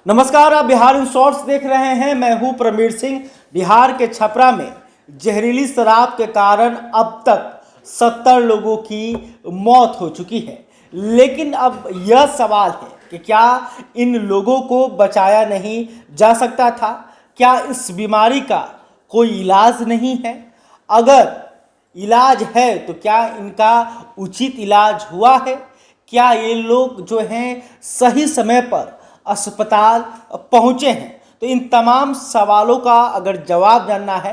नमस्कार, आप Bihar in shorts देख रहे हैं। मैं हूं प्रमीर सिंह। बिहार के छपरा में जहरीली शराब के कारण अब तक 70 लोगों की मौत हो चुकी है। लेकिन अब यह सवाल है कि क्या इन लोगों को बचाया नहीं जा सकता था? क्या इस बीमारी का कोई इलाज नहीं है? अगर इलाज है तो क्या इनका उचित इलाज हुआ है? क्या ये लोग जो हैं सही समय पर अस्पताल पहुँचे हैं? तो इन तमाम सवालों का अगर जवाब जानना है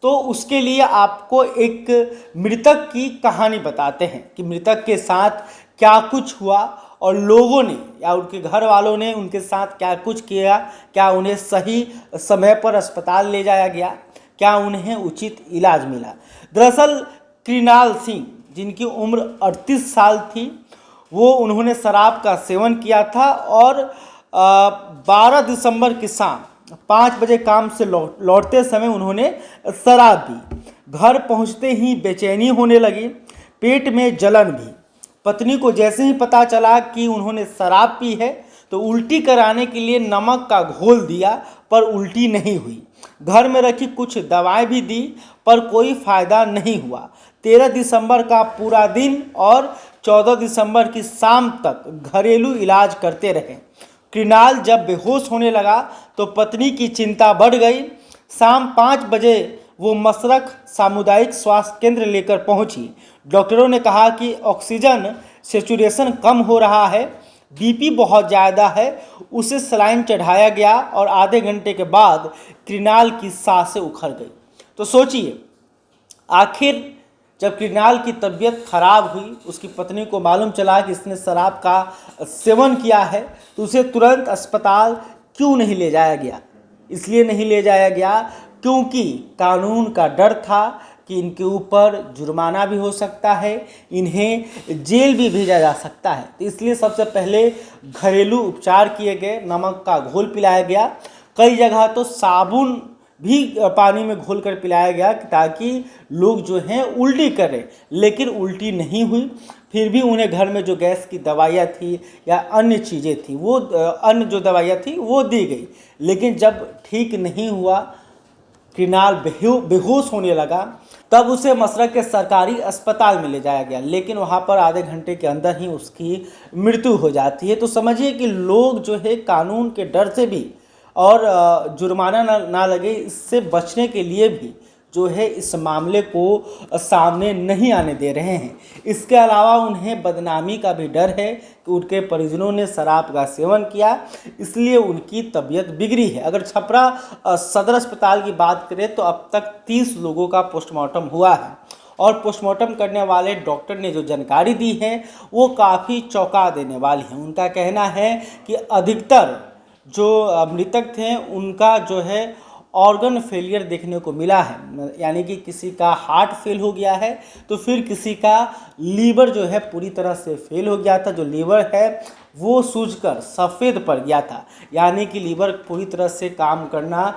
तो उसके लिए आपको एक मृतक की कहानी बताते हैं कि मृतक के साथ क्या कुछ हुआ और लोगों ने या उनके घर वालों ने उनके साथ क्या कुछ किया। क्या उन्हें सही समय पर अस्पताल ले जाया गया? क्या उन्हें उचित इलाज मिला? दरअसल कृणाल सिंह, जिनकी उम्र 38 साल थी, वो उन्होंने शराब का सेवन किया था और 12 दिसंबर की शाम 5 बजे काम से लौटते समय उन्होंने शराब पी। घर पहुंचते ही बेचैनी होने लगी, पेट में जलन भी। पत्नी को जैसे ही पता चला कि उन्होंने शराब पी है तो उल्टी कराने के लिए नमक का घोल दिया, पर उल्टी नहीं हुई। घर में रखी कुछ दवाएं भी दी, पर कोई फायदा नहीं हुआ। 13 दिसंबर का पूरा दिन और 14 दिसंबर की शाम तक घरेलू इलाज करते रहे। कृणाल जब बेहोश होने लगा तो पत्नी की चिंता बढ़ गई। शाम 5 बजे वो मसरख सामुदायिक स्वास्थ्य केंद्र लेकर पहुंची। डॉक्टरों ने कहा कि ऑक्सीजन सेचुरेशन कम हो रहा है, बीपी बहुत ज़्यादा है। उसे सलाइन चढ़ाया गया और आधे घंटे के बाद कृणाल की सांसें उखड़ गई। तो सोचिए, आखिर जब कृणाल की तबीयत खराब हुई, उसकी पत्नी को मालूम चला कि इसने शराब का सेवन किया है, तो उसे तुरंत अस्पताल क्यों नहीं ले जाया गया? इसलिए नहीं ले जाया गया क्योंकि कानून का डर था कि इनके ऊपर जुर्माना भी हो सकता है, इन्हें जेल भी भेजा जा सकता है। तो इसलिए सबसे पहले घरेलू उपचार किए गए, नमक का घोल पिलाया गया। कई जगह तो साबुन भी पानी में घोल कर पिलाया गया ताकि लोग जो हैं उल्टी करें, लेकिन उल्टी नहीं हुई। फिर भी उन्हें घर में जो गैस की दवाइयाँ थी या अन्य चीज़ें थी, वो अन्य जो दवाइयाँ थी वो दी गई। लेकिन जब ठीक नहीं हुआ, कृणाल बेहोश होने लगा, तब उसे मसरख के सरकारी अस्पताल में ले जाया गया। लेकिन वहाँ पर आधे घंटे के अंदर ही उसकी मृत्यु हो जाती है। तो समझिए कि लोग जो है कानून के डर से भी और जुर्माना ना लगे, इससे बचने के लिए भी जो है इस मामले को सामने नहीं आने दे रहे हैं। इसके अलावा उन्हें बदनामी का भी डर है कि उनके परिजनों ने शराब का सेवन किया, इसलिए उनकी तबीयत बिगड़ी है। अगर छपरा सदर अस्पताल की बात करें तो अब तक 30 लोगों का पोस्टमार्टम हुआ है और पोस्टमार्टम करने वाले डॉक्टर ने जो जानकारी दी है वो काफ़ी चौंका देने वाली है। उनका कहना है कि अधिकतर जो मृतक थे उनका जो है ऑर्गन फेलियर देखने को मिला है, यानी कि किसी का हार्ट फेल हो गया है तो फिर किसी का लीवर जो है पूरी तरह से फेल हो गया था। जो लीवर है वो सूजकर सफ़ेद पड़ गया था, यानी कि लीवर पूरी तरह से काम करना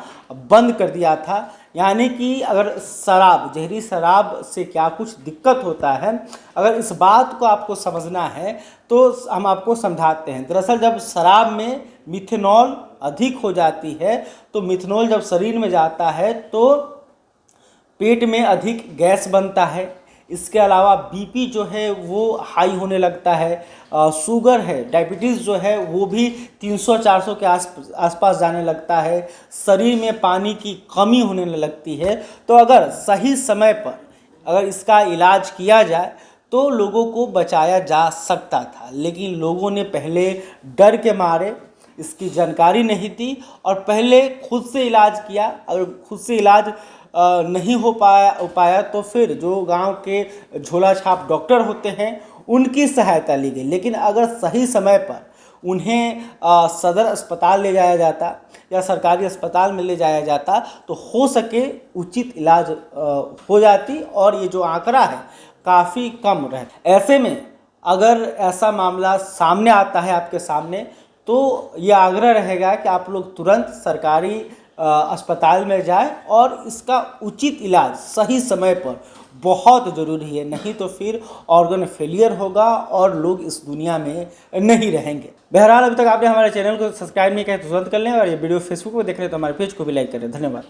बंद कर दिया था। यानी कि अगर शराब, जहरी शराब से क्या कुछ दिक्कत होता है, अगर इस बात को आपको समझना है तो हम आपको समझाते हैं। दरअसल जब शराब में मिथेनॉल अधिक हो जाती है तो मिथेनॉल जब शरीर में जाता है तो पेट में अधिक गैस बनता है। इसके अलावा बीपी जो है वो हाई होने लगता है, शुगर है, डायबिटीज़ जो है वो भी 300-400 के आसपास जाने लगता है, शरीर में पानी की कमी होने लगती है। तो अगर सही समय पर अगर इसका इलाज किया जाए तो लोगों को बचाया जा सकता था। लेकिन लोगों ने पहले डर के मारे, इसकी जानकारी नहीं थी और पहले खुद से इलाज किया। अगर खुद से इलाज नहीं हो पाया तो फिर जो गांव के झोला छाप डॉक्टर होते हैं उनकी सहायता ली गई। लेकिन अगर सही समय पर उन्हें सदर अस्पताल ले जाया जाता या सरकारी अस्पताल में ले जाया जाता तो हो सके उचित इलाज हो जाती और ये जो आंकड़ा है काफ़ी कम रहता। ऐसे में अगर ऐसा मामला सामने आता है आपके सामने तो ये आग्रह रहेगा कि आप लोग तुरंत सरकारी अस्पताल में जाएं और इसका उचित इलाज सही समय पर बहुत ज़रूरी है, नहीं तो फिर ऑर्गन फेलियर होगा और लोग इस दुनिया में नहीं रहेंगे। बहरहाल अभी तक आपने हमारे चैनल को सब्सक्राइब नहीं किया तो तुरंत कर लें, और ये वीडियो फेसबुक पर देख रहे हैं तो हमारे पेज को भी लाइक करें। धन्यवाद।